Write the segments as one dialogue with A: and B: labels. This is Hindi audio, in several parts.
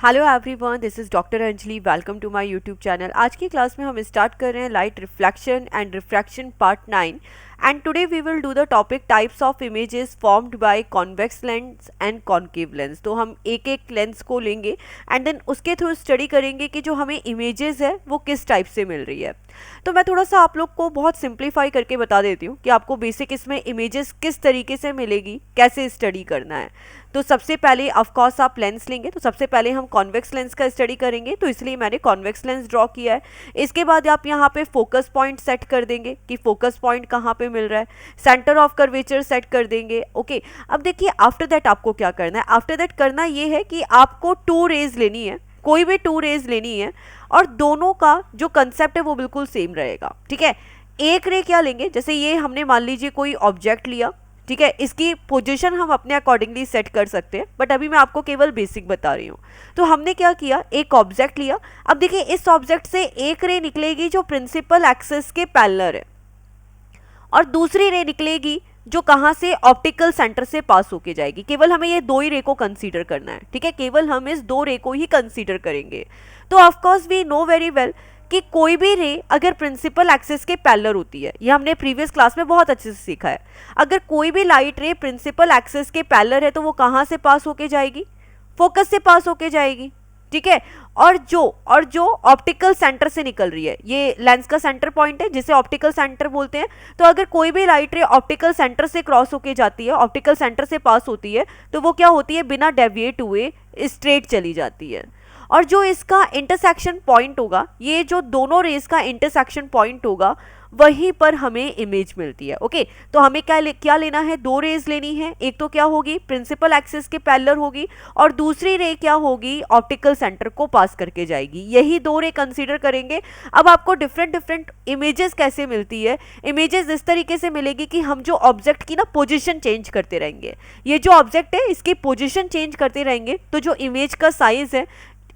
A: Hello everyone, this is doctor Anjali. Welcome to my YouTube channel. आज की क्लास में हम स्टार्ट कर रहे हैं light reflection and refraction part 9 and today we will do the topic types of images formed by convex lens and concave lens. तो हम एक एक लेंस को लेंगे एंड देन उसके थ्रू स्टडी करेंगे कि जो हमें इमेजेस है वो किस टाइप से मिल रही है। तो मैं थोड़ा सा आप लोग को बहुत सिंप्लीफाई करके बता देती हूँ कि आपको बेसिक इसमें इमेजेस किस तरीके से मिलेगी, कैसे स्टडी करना है। तो सबसे पहले ऑफ कोर्स आप लेंस लेंगे, तो सबसे पहले हम कॉन्वेक्स लेंस का स्टडी करेंगे, तो इसलिए मैंने कॉन्वेक्स लेंस ड्रॉ किया है। इसके बाद आप यहाँ पे फोकस पॉइंट सेट कर देंगे कि फोकस पॉइंट कहाँ पे मिल रहा है, सेंटर ऑफ कर्वेचर सेट कर देंगे। ओके, अब देखिए आफ्टर दैट आपको क्या करना है। आफ्टर दैट करना ये है कि आपको टू रेज लेनी है, कोई भी टू रेज लेनी है और दोनों का जो कंसेप्ट है वो बिल्कुल सेम रहेगा। ठीक है, एक रे क्या लेंगे, जैसे ये हमने मान लीजिए कोई ऑब्जेक्ट लिया, ठीक है, इसकी पोजीशन हम अपने अकॉर्डिंगली सेट कर सकते हैं, बट अभी मैं आपको केवल बेसिक बता रही हूँ। तो हमने क्या किया, एक ऑब्जेक्ट लिया। अब देखिए इस ऑब्जेक्ट से एक रे निकलेगी जो प्रिंसिपल एक्सिस के पैरेलल है और दूसरी रे निकलेगी जो कहाँ से, ऑप्टिकल सेंटर से पास होके जाएगी। केवल हमें ये दो ही रे को कंसीडर करना है। ठीक है, केवल हम इस दो रे को ही कंसीडर करेंगे। तो of course we know very well कि कोई भी रे अगर प्रिंसिपल एक्सिस के पैरेलल होती है, ये हमने प्रीवियस क्लास में बहुत अच्छे से सीखा है। अगर कोई भी लाइट रे प्रिंसिपल एक्सिस के पैरेलल है तो वो कहाँ से पास होके जाएगी, फोकस से पास होके जाएगी। ठीक है, और जो ऑप्टिकल सेंटर से निकल रही है, ये लेंस का सेंटर पॉइंट है जिसे ऑप्टिकल सेंटर बोलते हैं। तो अगर कोई भी लाइट रे ऑप्टिकल सेंटर से क्रॉस होके जाती है, ऑप्टिकल सेंटर से पास होती है, तो वो क्या होती है, बिना डेविएट हुए स्ट्रेट चली जाती है। और जो इसका इंटरसेक्शन पॉइंट होगा, ये जो दोनों रेस का इंटरसेक्शन पॉइंट होगा, वहीं पर हमें इमेज मिलती है। ओके, तो हमें क्या लेना है, दो रेज लेनी है। एक तो क्या होगी, प्रिंसिपल एक्सिस के पैरेलल होगी और दूसरी रे क्या होगी, ऑप्टिकल सेंटर को पास करके जाएगी। यही दो रे कंसीडर करेंगे। अब आपको डिफरेंट इमेजेस कैसे मिलती है, इमेजेस इस तरीके से मिलेगी कि हम जो ऑब्जेक्ट की ना पोजिशन चेंज करते रहेंगे। ये जो ऑब्जेक्ट है इसकी पोजिशन चेंज करते रहेंगे तो जो इमेज का साइज है,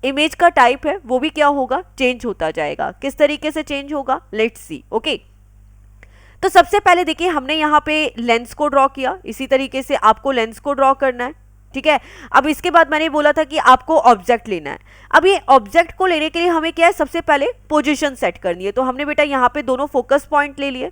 A: इमेज का टाइप है, वो भी क्या होगा, चेंज होता जाएगा। किस तरीके से चेंज होगा, लेट्स सी। ओके, तो सबसे पहले देखिए हमने यहाँ पे लेंस को ड्रॉ किया, इसी तरीके से आपको लेंस को ड्रॉ करना है। ठीक है, अब इसके बाद मैंने बोला था कि आपको ऑब्जेक्ट लेना है। अब ये ऑब्जेक्ट को लेने के लिए हमें क्या है, सबसे पहले पोजीशन सेट करनी है। तो हमने बेटा यहाँ पे दोनों फोकस पॉइंट ले लिए।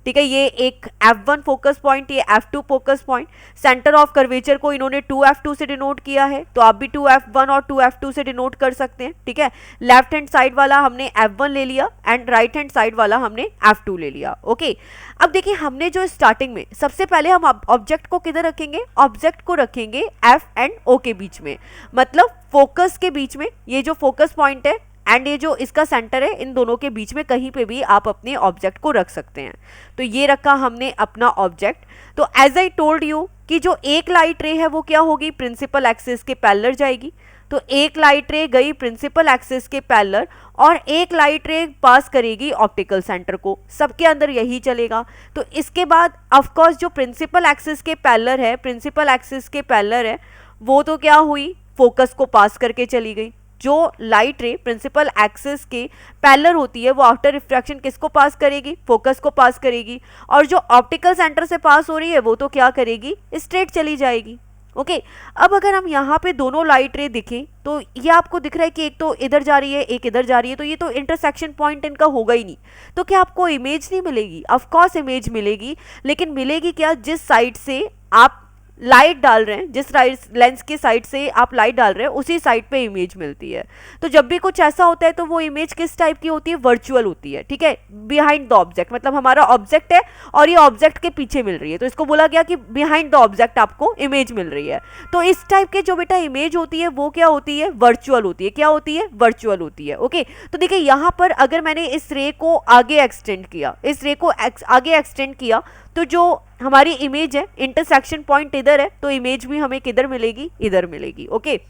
A: ठीक है, ये एक F1 फोकस पॉइंट, ये F2 focus point. Centre of curvature को इन्होंने 2F2 से डिनोट किया है, तो आप भी 2F1 और 2F2 से डिनोट कर सकते हैं। ठीक है, लेफ्ट हैंड साइड वाला हमने F1 ले लिया एंड राइट हैंड साइड वाला हमने F2 ले लिया। ओके, अब देखिए हमने जो स्टार्टिंग में सबसे पहले हम ऑब्जेक्ट को किधर रखेंगे, ऑब्जेक्ट को रखेंगे F एंड O के बीच में, मतलब फोकस के बीच में। ये जो फोकस पॉइंट है एंड ये जो इसका सेंटर है, इन दोनों के बीच में कहीं पे भी आप अपने ऑब्जेक्ट को रख सकते हैं। तो ये रखा हमने अपना ऑब्जेक्ट। तो एज आई टोल्ड यू कि जो एक लाइट रे है वो क्या होगी, प्रिंसिपल एक्सिस के पैरेलल जाएगी। तो एक लाइट रे गई प्रिंसिपल एक्सिस के पैरेलल और एक लाइट रे पास करेगी ऑप्टिकल सेंटर को। सबके अंदर यही चलेगा। तो इसके बाद ऑफ कोर्स जो प्रिंसिपल एक्सिस के पैरेलल है, प्रिंसिपल एक्सिस के पैरेलल है, वो तो क्या हुई, फोकस को पास करके चली गई। जो लाइट रे प्रिंसिपल एक्सिस के पैरेलल होती है वो आफ्टर रिफ्रैक्शन किसको पास करेगी, फोकस को पास करेगी। और जो ऑप्टिकल सेंटर से पास हो रही है वो तो क्या करेगी, स्ट्रेट चली जाएगी। ओके, अब अगर हम यहाँ पे दोनों लाइट रे दिखें तो ये आपको दिख रहा है कि एक तो इधर जा रही है, एक इधर जा रही है, तो ये तो इंटरसेक्शन पॉइंट इनका होगा ही नहीं। तो क्या आपको इमेज नहीं मिलेगी, ऑफ कोर्स इमेज मिलेगी, लेकिन मिलेगी क्या, जिस साइड से आप लाइट डाल रहे हैं, जिस लेंस की साइड से आप लाइट डाल रहे हैं उसी साइड पे इमेज मिलती है। तो जब भी कुछ ऐसा होता है तो वो इमेज किस टाइप की होती है, वर्चुअल होती है। ठीक है, बिहाइंड द ऑब्जेक्ट, मतलब हमारा ऑब्जेक्ट है और ये ऑब्जेक्ट के पीछे मिल रही है, तो इसको बोला गया कि बिहाइंड द ऑब्जेक्ट आपको इमेज मिल रही है। तो इस टाइप के जो बेटा इमेज होती है वो क्या होती है, वर्चुअल होती है। क्या होती है, वर्चुअल होती है। ओके, तो देखिए यहाँ पर अगर मैंने इस रे को आगे एक्सटेंड किया, इस रे को आगे एक्सटेंड किया, तो जो हमारी इमेज है, इंटरसेक्शन पॉइंट इधर है, तो इमेज भी हमें किधर मिलेगी, इधर मिलेगी। ओके,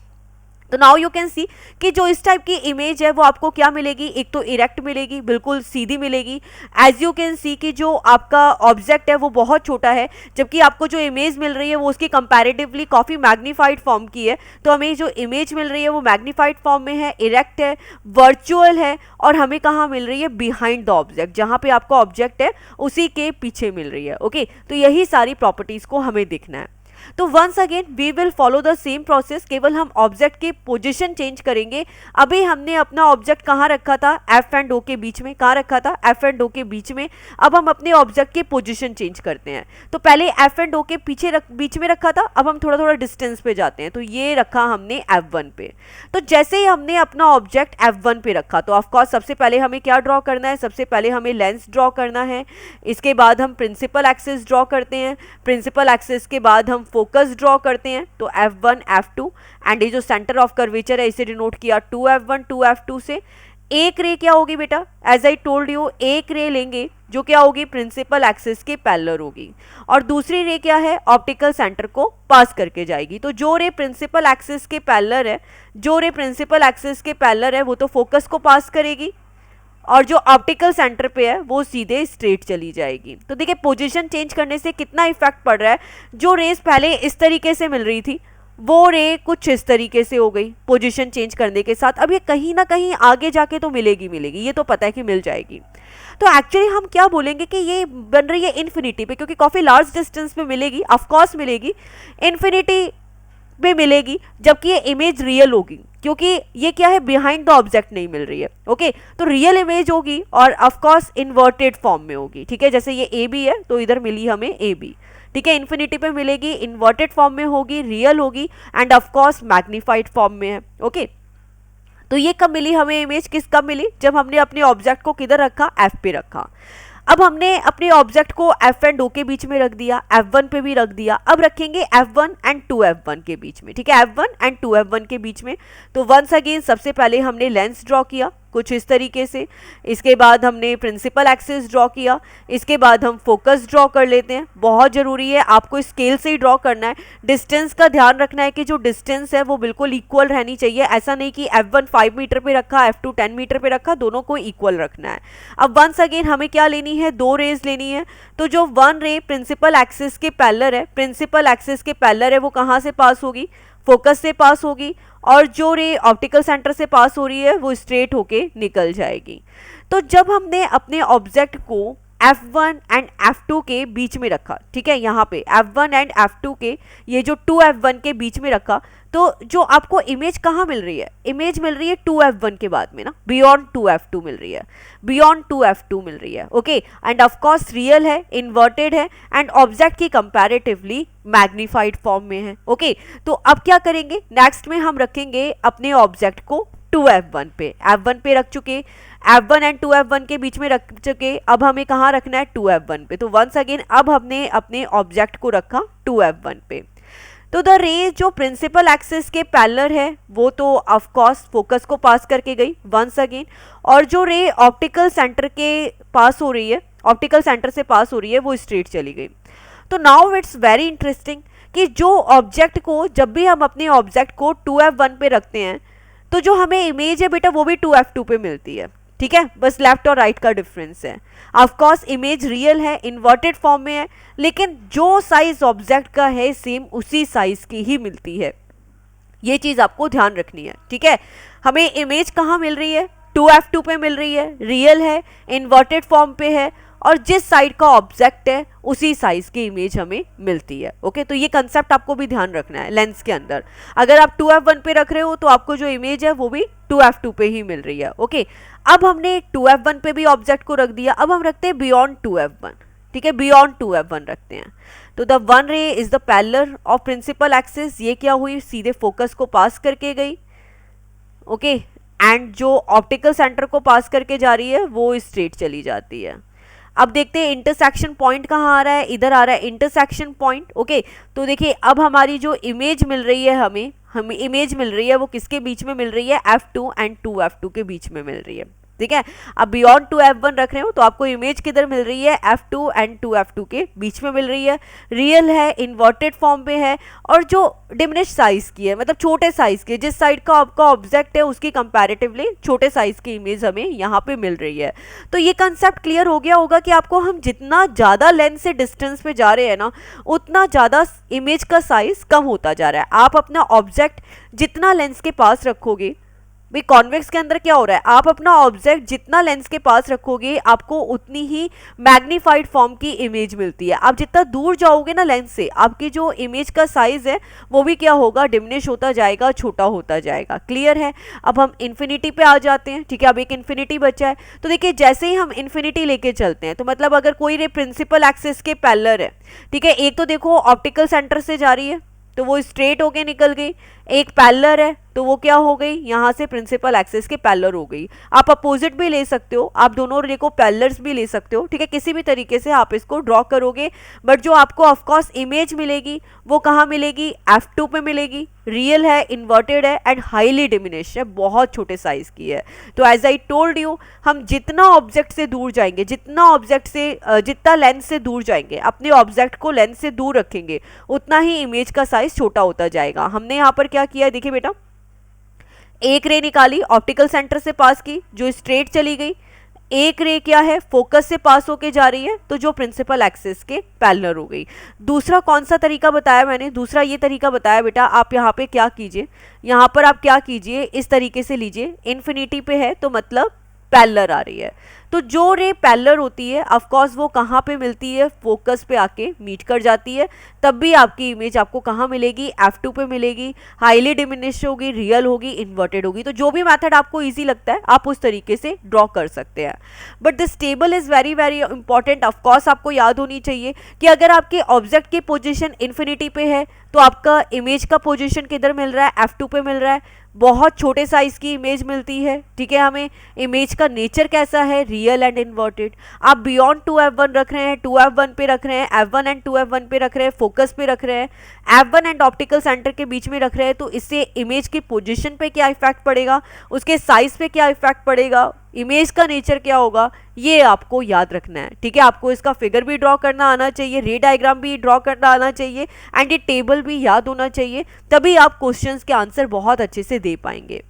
A: तो नाउ यू कैन सी कि जो इस टाइप की इमेज है वो आपको क्या मिलेगी, एक तो इरेक्ट मिलेगी, बिल्कुल सीधी मिलेगी। एज यू कैन सी कि जो आपका ऑब्जेक्ट है वो बहुत छोटा है, जबकि आपको जो इमेज मिल रही है वो उसकी कंपैरेटिवली काफ़ी मैग्नीफाइड फॉर्म की है। तो हमें जो इमेज मिल रही है वो मैग्नीफाइड फॉर्म में है, इरेक्ट है, वर्चुअल है, और हमें कहाँ मिल रही है, बिहाइंड द ऑब्जेक्ट, जहाँ पे आपका ऑब्जेक्ट है उसी के पीछे मिल रही है। ओके, तो यही सारी प्रॉपर्टीज़ को हमें देखना है। तो once again we will follow the same process, केवल हम ऑब्जेक्ट की पोजीशन चेंज करेंगे। अभी हमने अपना ऑब्जेक्ट कहाँ रखा था, एफ एंड ओ के बीच में, कहाँ रखा था, एफ एंड ओ के बीच में। अब हम अपने ऑब्जेक्ट की पोजीशन चेंज करते हैं, तो पहले एफ एंड ओ के पीछे बीच में रखा था, अब हम थोड़ा थोड़ा डिस्टेंस पे जाते हैं, तो ये रखा हमने F1 पे। तो जैसे ही हमने अपना ऑब्जेक्ट F1 पे रखा, तो ऑफकोर्स सबसे पहले हमें क्या ड्रॉ करना है, सबसे पहले हमें लेंस ड्रॉ करना है। इसके बाद हम प्रिंसिपल एक्सिस ड्रॉ करते हैं, प्रिंसिपल एक्सिस के बाद हम फोकस ड्रॉ करते हैं, तो F1 F2, एंड ये जो सेंटर ऑफ कर्वेचर है इसे डिनोट किया 2F1 2F2 से। एक रे क्या होगी बेटा, एज आई टोल्ड यू, एक रे लेंगे जो क्या होगी, प्रिंसिपल एक्सिस के पैरेलल होगी, और दूसरी रे क्या है, ऑप्टिकल सेंटर को पास करके जाएगी। तो जो रे प्रिंसिपल एक्सिस के पैरेलल है, जो रे प्रिंसिपल एक्सिस के पैरेलल है वो तो फोकस को पास करेगी, और जो ऑप्टिकल सेंटर पे है वो सीधे स्ट्रेट चली जाएगी। तो देखिए पोजीशन चेंज करने से कितना इफेक्ट पड़ रहा है। जो रेस पहले इस तरीके से मिल रही थी वो रे कुछ इस तरीके से हो गई पोजीशन चेंज करने के साथ। अब ये कहीं ना कहीं आगे जाके तो मिलेगी, ये तो पता है कि मिल जाएगी। तो एक्चुअली हम क्या बोलेंगे कि ये बन रही है इन्फिनिटी पे, क्योंकि काफ़ी लार्ज डिस्टेंस पे मिलेगी, ऑफकोर्स मिलेगी, इन्फिनिटी पे मिलेगी, जबकि ये इमेज रियल होगी, क्योंकि ये क्या है, बिहाइंड द ऑब्जेक्ट नहीं मिल रही है। ओके, तो रियल इमेज होगी और ऑफकोर्स इन्वर्टेड फॉर्म में होगी। ठीक है, जैसे ये ए बी है तो इधर मिली हमें ए बी। ठीक है, इन्फिनिटी पे मिलेगी, इन्वर्टेड फॉर्म में होगी, रियल होगी, एंड ऑफकोर्स मैग्नीफाइड फॉर्म में है। ओके, तो ये कब मिली हमें इमेज, कब मिली, जब हमने अपने ऑब्जेक्ट को किधर रखा, एफ पे रखा। अब हमने अपने ऑब्जेक्ट को एफ एंड ओ के बीच में रख दिया, F1 पे भी रख दिया, अब रखेंगे F1 एंड 2F1 के बीच में। ठीक है, F1 एंड 2F1 के बीच में। तो वंस अगेन सबसे पहले हमने लेंस ड्रॉ किया कुछ इस तरीके से, इसके बाद हमने प्रिंसिपल एक्सिस ड्रॉ किया, इसके बाद हम फोकस ड्रॉ कर लेते हैं। बहुत ज़रूरी है, आपको स्केल से ही ड्रॉ करना है, डिस्टेंस का ध्यान रखना है कि जो डिस्टेंस है वो बिल्कुल इक्वल रहनी चाहिए। ऐसा नहीं कि F1 5 मीटर पे रखा, F2 10 मीटर पे रखा, दोनों को इक्वल रखना है। अब वंस अगेन हमें क्या लेनी है, दो रेज लेनी है। तो जो वन रे प्रिंसिपल एक्सिस के पैरेलल है, प्रिंसिपल एक्सिस के पैरेलल है, वो कहाँ से पास होगी, फोकस से पास होगी, और जो रे ऑप्टिकल सेंटर से पास हो रही है वो स्ट्रेट होके निकल जाएगी। तो जब हमने अपने ऑब्जेक्ट को F1 एंड F2 के बीच में रखा, ठीक है, यहाँ पे F1 एंड F2 के, ये जो 2F1 के बीच में रखा, तो जो आपको इमेज कहाँ मिल रही है, इमेज मिल रही है 2F1 के बाद में ना, बियॉन्ड 2F2 मिल रही है, बियॉन्ड 2F2 मिल रही है। Okay, end of course real है, इन्वर्टेड है, एंड ऑब्जेक्ट की कंपैरेटिवली मैग्नीफाइड फॉर्म में है। ओके, तो अब क्या करेंगे, नेक्स्ट में हम रखेंगे अपने ऑब्जेक्ट को 2F1 पे, F1 पे रख चुके, F1 एंड 2F1 के बीच में रख चुके, अब हमें कहाँ रखना है, 2F1 पे। तो वंस अगेन अब हमने अपने ऑब्जेक्ट को रखा 2F1 पे। तो द रे जो प्रिंसिपल एक्सिस के पैरेलल है वो तो ऑफ कोर्स फोकस को पास करके गई वंस अगेन, और जो रे ऑप्टिकल सेंटर के पास हो रही है, ऑप्टिकल सेंटर से पास हो रही है, वो स्ट्रेट चली गई। तो नाउ इट्स वेरी इंटरेस्टिंग कि जो ऑब्जेक्ट को, जब भी हम अपने ऑब्जेक्ट को 2F1 पे रखते हैं तो जो हमें इमेज है बेटा वो भी 2F2 पे मिलती है। ठीक है, बस लेफ्ट और राइट का डिफरेंस है। ऑफ कोर्स इमेज रियल है, इन्वर्टेड फॉर्म में है, लेकिन जो साइज ऑब्जेक्ट का है सेम उसी साइज की ही मिलती है। ये चीज आपको ध्यान रखनी है। ठीक है, हमें इमेज कहाँ मिल रही है, 2F2 पे मिल रही है, रियल है, इन्वर्टेड फॉर्म पे है, और जिस साइड का ऑब्जेक्ट है उसी साइज की इमेज हमें मिलती है। ओके, तो ये कंसेप्ट आपको भी ध्यान रखना है लेंस के अंदर। अगर आप 2F1 पे रख रहे हो तो आपको जो इमेज है वो भी 2F2 पे ही मिल रही है। ओके, अब हमने 2F1 पे भी ऑब्जेक्ट को रख दिया, अब हम रखते हैं बियॉन्ड 2F1। ठीक है, बियॉन्ड 2F1 रखते हैं। तो the one ray is the parallel of principal axis, ये क्या हुई, सीधे फोकस को पास करके गई। ओके, एंड जो ऑप्टिकल सेंटर को पास करके जा रही है वो स्ट्रेट चली जाती है। अब देखते हैं इंटरसेक्शन पॉइंट कहाँ आ रहा है, इधर आ रहा है इंटरसेक्शन पॉइंट। ओके, तो देखिए अब हमारी जो इमेज मिल रही है, हमें इमेज मिल रही है वो किसके बीच में मिल रही है, F2 एंड 2F2 के बीच में मिल रही है। ठीक है, अब बियॉन्ड 2F1 रख रहे हो तो आपको इमेज किधर मिल रही है, F2 एंड 2F2 के बीच में मिल रही है, रियल है, इन्वर्टेड फॉर्म पे है, और जो डिमिनिश साइज की है, मतलब छोटे साइज के, जिस साइड का आपका ऑब्जेक्ट है उसकी कंपैरेटिवली छोटे साइज की इमेज हमें यहाँ पे मिल रही है। तो ये कंसेप्ट क्लियर हो गया होगा कि आपको हम जितना ज़्यादा लेंस से डिस्टेंस पे जा रहे हैं ना, उतना ज़्यादा इमेज का साइज कम होता जा रहा है। आप अपना ऑब्जेक्ट जितना लेंस के पास रखोगे भाई कॉन्वेक्स के अंदर क्या हो रहा है, आप अपना ऑब्जेक्ट जितना लेंस के पास रखोगे आपको उतनी ही मैग्नीफाइड फॉर्म की इमेज मिलती है। आप जितना दूर जाओगे ना लेंस से, आपकी जो इमेज का साइज है वो भी क्या होगा, डिमिनिश होता जाएगा, छोटा होता जाएगा। क्लियर है। अब हम इन्फिनिटी पे आ जाते हैं। ठीक है, अब एक इन्फिनिटी बचा है, तो देखिए जैसे ही हम इन्फिनिटी लेके चलते हैं तो मतलब अगर कोई रे प्रिंसिपल एक्सिस के पैरेलल है, ठीक है, एक तो देखो ऑप्टिकल सेंटर से जा रही है तो वो स्ट्रेट होके निकल गई, एक पैरेलल है तो वो क्या हो गई, यहाँ से प्रिंसिपल एक्सिस के पैरेलल हो गई। आप अपोजिट भी ले सकते हो, आप दोनों रे को पैरेलल्स भी ले सकते हो। ठीक है, किसी भी तरीके से आप इसको ड्रॉ करोगे, बट जो आपको ऑफकोर्स इमेज मिलेगी वो कहाँ मिलेगी, F2 पे मिलेगी। रियल है, इन्वर्टेड है एंड हाईली डिमिनिश है, बहुत छोटे साइज की है। तो एज आई टोल्ड यू, हम जितना ऑब्जेक्ट से दूर जाएंगे, जितना लेंस से दूर जाएंगे, अपने ऑब्जेक्ट को लेंस से दूर रखेंगे, उतना ही इमेज का साइज छोटा होता जाएगा। हमने यहाँ पर क्या किया है, देखिए बेटा, एक रे निकाली ऑप्टिकल सेंटर से पास की जो स्ट्रेट चली गई, एक रे क्या है फोकस से पास होके जा रही है तो जो प्रिंसिपल एक्सिस के पैरेलल हो गई। दूसरा कौन सा तरीका बताया मैंने, दूसरा ये तरीका बताया बेटा, आप यहाँ पे क्या कीजिए, यहाँ पर आप क्या कीजिए, इस तरीके से लीजिए, इन्फिनिटी पे है तो मतलब पैरेलल आ रही है, तो जो रे पैरेलल होती है ऑफ कोर्स वो कहाँ पे मिलती है, फोकस पे आके मीट कर जाती है, तब भी आपकी इमेज आपको कहाँ मिलेगी, F2 पे मिलेगी, हाईली डिमिनिश होगी, रियल होगी, इन्वर्टेड होगी। तो जो भी मेथड आपको इजी लगता है आप उस तरीके से ड्रॉ कर सकते हैं। But this table is very very important. Of course आपको याद होनी चाहिए कि अगर आपके ऑब्जेक्ट की पोजिशन इन्फिनिटी पे है तो आपका इमेज का पोजिशन किधर मिल रहा है, F2 पे मिल रहा है, बहुत छोटे साइज की इमेज मिलती है। ठीक है, हमें इमेज का नेचर कैसा है, रियल एंड इन्वर्टेड। आप बियॉन्ड 2F1 रख रहे हैं, 2F1 पे रख रहे हैं, F1 एंड 2F1 पे रख रहे हैं, फोकस पे रख रहे हैं, F1 एंड ऑप्टिकल सेंटर के बीच में रख रहे हैं, तो इससे इमेज की पोजीशन पे क्या इफेक्ट पड़ेगा, उसके साइज पे क्या इफेक्ट पड़ेगा, इमेज का नेचर क्या होगा, ये आपको याद रखना है। ठीक है, आपको इसका फिगर भी ड्रॉ करना आना चाहिए, रे डायग्राम भी ड्रॉ करना आना चाहिए एंड ये टेबल भी याद होना चाहिए, तभी आप क्वेश्चंस के आंसर बहुत अच्छे से दे पाएंगे।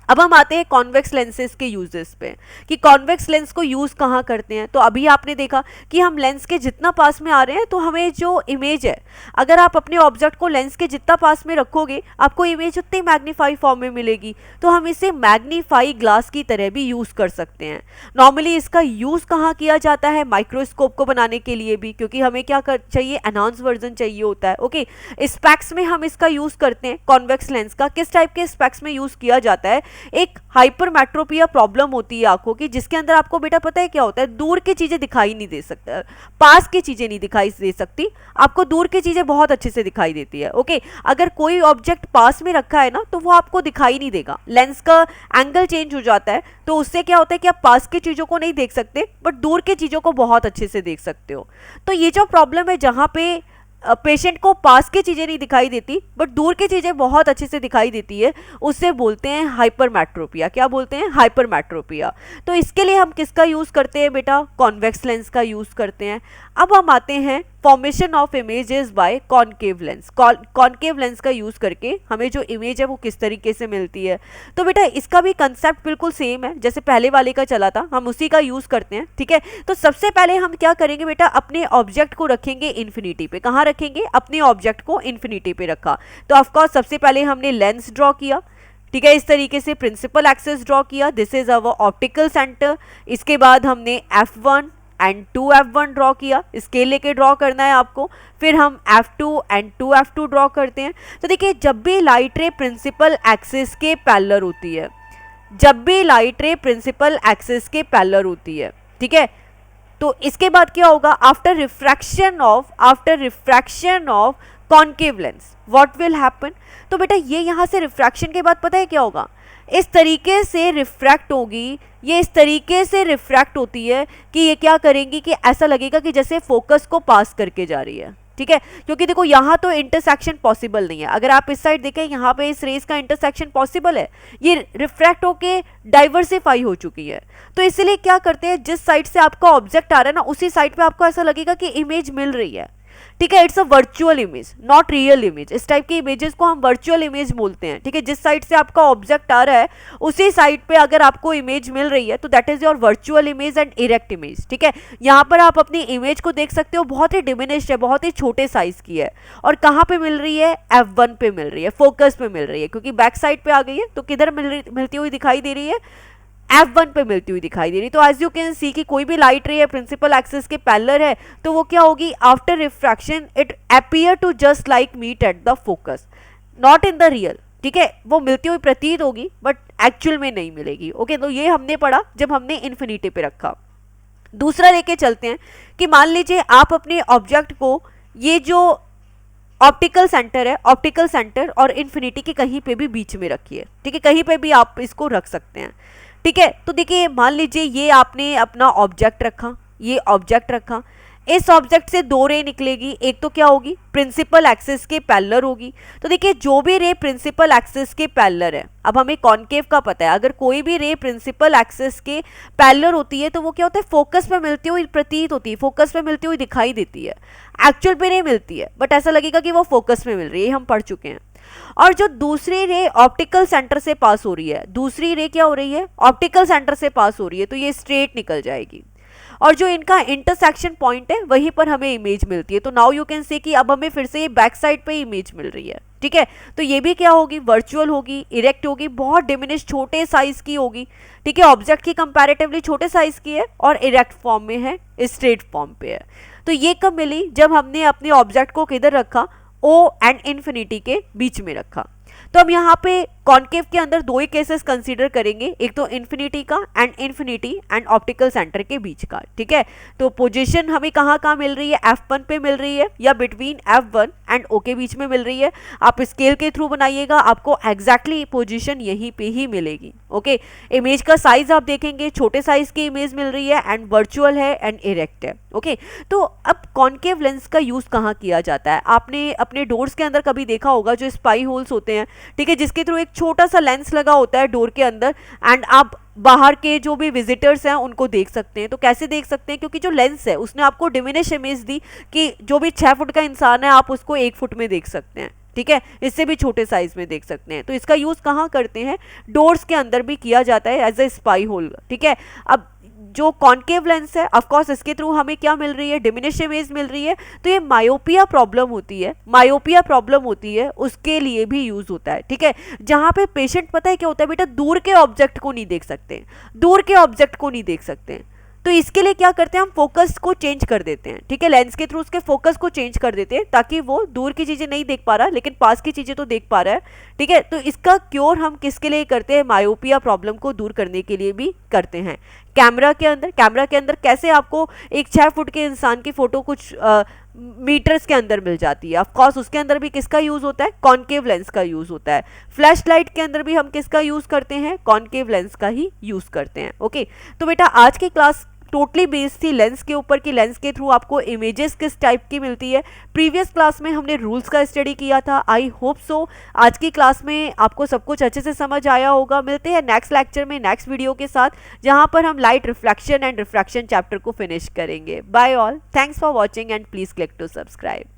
A: अब हम आते हैं कॉन्वेक्स लेंसेज के यूजेस पे कि कॉन्वेक्स लेंस को यूज कहाँ करते हैं। तो अभी आपने देखा कि हम लेंस के जितना पास में आ रहे हैं तो हमें जो इमेज है, अगर आप अपने ऑब्जेक्ट को लेंस के जितना पास में रखोगे आपको इमेज उतनी मैग्नीफाई फॉर्म में मिलेगी, तो हम इसे मैग्नीफाई ग्लास की तरह भी यूज कर सकते हैं। नॉर्मली इसका यूज कहाँ किया जाता है, माइक्रोस्कोप को बनाने के लिए भी, क्योंकि हमें क्या चाहिए, एनहांस वर्जन चाहिए होता है। ओके, स्पेक्स में हम इसका यूज करते हैं। कॉन्वेक्स लेंस का किस टाइप के स्पेक्स में यूज किया जाता है, एक हाइपरमेट्रोपिया प्रॉब्लम होती है आंखों की, जिसके अंदर आपको बेटा पता है क्या होता है, दूर की चीजें दिखाई नहीं दे सकता, पास की चीजें नहीं दिखाई दे सकती, आपको दूर की चीजें बहुत अच्छे से दिखाई देती है। ओके, अगर कोई ऑब्जेक्ट पास में रखा है ना तो वो आपको दिखाई नहीं देगा, लेंस का एंगल चेंज हो जाता है, तो उससे क्या होता है कि आप पास की चीजों को नहीं देख सकते बट दूर की चीजों को बहुत अच्छे से देख सकते हो। तो ये जो प्रॉब्लम है जहां पे पेशेंट को पास की चीज़ें नहीं दिखाई देती बट दूर की चीज़ें बहुत अच्छे से दिखाई देती है, उससे बोलते हैं हाइपरमेट्रोपिया। क्या बोलते हैं, हाइपरमेट्रोपिया। तो इसके लिए हम किसका यूज़ करते हैं बेटा, कॉन्वेक्स लेंस का यूज़ करते हैं। अब हम आते हैं formation of images bye concave lens. Concave lens का यूज़ करके हमें जो इमेज है वो किस तरीके से मिलती है। तो बेटा इसका भी कंसेप्ट बिल्कुल सेम है जैसे पहले वाले का चला था, हम उसी का यूज़ करते हैं। ठीक है, तो सबसे पहले हम क्या करेंगे बेटा, अपने ऑब्जेक्ट को रखेंगे इन्फिनिटी पे। कहाँ रखेंगे, अपने ऑब्जेक्ट को इन्फिनिटी पे रखा, तो ऑफकोर्स सबसे पहले हमने लेंस ड्रॉ किया। ठीक है, इस तरीके से प्रिंसिपल एक्सिस ड्रॉ किया, this is our optical centre. इसके बाद हमने F1 एंड 2F1 ड्रॉ किया, स्केल लेके ड्रॉ करना है आपको। फिर हम F2 एंड 2F2 ड्रॉ करते हैं। तो देखिए जब भी लाइट रे प्रिंसिपल एक्सिस के पैरेलल होती है, जब भी लाइट रे प्रिंसिपल एक्सिस के पैरेलल होती है, ठीक है, तो इसके बाद क्या होगा, after refraction of concave lens what will happen. तो बेटा ये यहाँ से रिफ्रैक्शन के बाद पता है क्या होगा, इस तरीके से रिफ्रैक्ट होगी, ये इस तरीके से रिफ्रैक्ट होती है कि ये क्या करेंगी कि ऐसा लगेगा कि जैसे फोकस को पास करके जा रही है। ठीक है, क्योंकि देखो यहाँ तो इंटरसेक्शन पॉसिबल नहीं है, अगर आप इस साइड देखें यहाँ पे इस रेस का इंटरसेक्शन पॉसिबल है, ये रिफ्रैक्ट होके डाइवर्सिफाई हो चुकी है। तो इसलिए क्या करते हैं, जिस साइड से आपका ऑब्जेक्ट आ रहा है ना उसी साइड पे आपको ऐसा लगेगा कि इमेज मिल रही है। ठीक है, it's a virtual image not real image. इस टाइप की इमेजेस को हम वर्चुअल इमेज बोलते हैं, ठीक है। जिस साइड से आपका ऑब्जेक्ट आ रहा है उसी साइड पे अगर आपको इमेज मिल रही है तो that is your virtual image and erect image, ठीक है। यहाँ पर आप अपनी इमेज को देख सकते हो, बहुत ही डिमिनिश्ड है, बहुत ही छोटे साइज की है, और कहाँ पे मिल रही है, F1 पे मिल रही है, फोकस पे मिल रही है, क्योंकि बैक साइड पे आ गई है तो किधर मिलती हुई दिखाई दे रही है, F1 पे मिलती हुई दिखाई दे रही। तो एज यू कैन सी कि कोई भी लाइट रे है प्रिंसिपल एक्सिस के पैरेलल है तो वो क्या होगी, after refraction it appear to just like meet at the focus, not in the real, ठीक है। वो मिलती हुई प्रतीत होगी बट एक्चुअल में नहीं मिलेगी। ओके, तो ये हमने पढ़ा जब हमने इन्फिनिटी पे रखा। दूसरा लेके चलते हैं कि मान लीजिए आप अपने ऑब्जेक्ट को, ये जो ऑप्टिकल सेंटर है, ऑप्टिकल सेंटर और इन्फिनिटी के कहीं पे भी बीच में रखिए, ठीक है, कहीं पे भी आप इसको रख सकते हैं, ठीक है। तो देखिए मान लीजिए ये आपने अपना ऑब्जेक्ट रखा, ये ऑब्जेक्ट रखा, इस ऑब्जेक्ट से दो रे निकलेगी, एक तो क्या होगी, प्रिंसिपल एक्सिस के पैरेलल होगी। तो देखिए जो भी रे प्रिंसिपल एक्सिस के पैरेलल है, अब हमें कॉनकेव का पता है, अगर कोई भी रे प्रिंसिपल एक्सिस के पैरेलल होती है तो वो क्या होता है, फोकस पे मिलती हुई प्रतीत होती है, फोकस पे मिलती हुई दिखाई देती है, एक्चुअल पे नहीं मिलती है, बट ऐसा लगेगा कि वो फोकस में मिल रही है, हम पढ़ चुके हैं। और जो दूसरी रे ऑप्टिकल सेंटर से पास हो रही है, दूसरी रे क्या हो रही है, ऑप्टिकल सेंटर से पास हो रही है, तो ये स्ट्रेट निकल जाएगी, और जो इनका इंटरसेक्शन पॉइंट है वहीं पर हमें इमेज मिलती है। तो नाउ यू कैन से कि अब हमें फिर से ये बैक साइड पे इमेज मिल रही है, ठीक है। तो ये भी क्या होगी, वर्चुअल होगी, इरेक्ट होगी, बहुत डिमिनिश छोटे साइज की होगी, ठीक है, ऑब्जेक्ट की कंपैरेटिवली छोटे साइज की है और इरेक्ट फॉर्म में है, स्ट्रेट फॉर्म पे है। तो ये कब मिली, जब हमने अपने ऑब्जेक्ट को किधर रखा, ओ एंड इन्फिनिटी के बीच में रखा। तो हम यहाँ पे कॉनकेव के अंदर दो ही केसेस कंसीडर करेंगे, एक तो इन्फिनिटी का and infinity and optical centre के बीच का, ठीक है। तो पोजीशन हमें कहाँ कहाँ मिल रही है, F1 पे मिल रही है या बिटवीन F1 एंड O के बीच में मिल रही है। आप स्केल के थ्रू बनाइएगा, आपको एग्जैक्टली पोजीशन यहीं पे ही मिलेगी। ओके, इमेज का साइज आप देखेंगे, छोटे साइज की इमेज मिल रही है एंड वर्चुअल है एंड इरेक्ट है। ओके, तो अब कॉनकेव लेंस का यूज कहाँ किया जाता है, आपने अपने डोर्स के अंदर कभी देखा होगा, जो स्पाई होल्स होते हैं, ठीक है, जिसके थ्रू एक छोटा सा लेंस लगा होता है डोर के अंदर, एंड आप बाहर के जो भी विजिटर्स हैं उनको देख सकते हैं। तो कैसे देख सकते हैं, क्योंकि जो लेंस है उसने आपको डिमिनिश इमेज दी कि जो भी 6 फुट का इंसान है आप उसको 1 फुट में देख सकते हैं, ठीक है, इससे भी छोटे साइज में देख सकते हैं। तो इसका यूज कहाँ करते हैं, डोर्स के अंदर भी किया जाता है एज ए स्पाई होल, ठीक है। अब जो कॉनकेव लेंस है ऑफ कोर्स इसके थ्रू हमें क्या मिल रही है, डिमिनिश इमेज मिल रही है। तो ये मायोपिया प्रॉब्लम होती है, मायोपिया प्रॉब्लम होती है उसके लिए भी यूज होता है, ठीक है। जहां पे पेशेंट, पता है क्या होता है बेटा, दूर के ऑब्जेक्ट को नहीं देख सकते, दूर के ऑब्जेक्ट को नहीं देख सकते, तो इसके लिए क्या करते हैं, हम फोकस को चेंज कर देते हैं, ठीक है, लेंस के थ्रू उसके फोकस को चेंज कर देते हैं ताकि वो दूर की चीजें नहीं देख पा रहा लेकिन पास की चीजें तो देख पा रहा है, ठीक है। तो इसका क्योर हम किसके लिए करते हैं, मायोपिया प्रॉब्लम को दूर करने के लिए भी करते हैं। कैमरा के अंदर कैसे आपको एक 6 फुट के इंसान की फोटो कुछ मीटर्स के अंदर मिल जाती है, ऑफ कोर्स उसके अंदर भी किसका यूज होता है, कॉनकेव लेंस का यूज होता है। फ्लैश लाइट के अंदर भी हम किसका यूज करते हैं, कॉनकेव लेंस का ही यूज करते हैं। ओके, तो बेटा आज की क्लास टोटली बेस्ड थी लेंस के ऊपर कि लेंस के थ्रू आपको इमेजेस किस टाइप की मिलती है। प्रीवियस क्लास में हमने रूल्स का स्टडी किया था। आई होप सो आज की क्लास में आपको सब कुछ अच्छे से समझ आया होगा। मिलते हैं नेक्स्ट लेक्चर में नेक्स्ट वीडियो के साथ, जहां पर हम light reflection and refraction chapter को फिनिश करेंगे। Bye all, thanks for watching and please click to subscribe.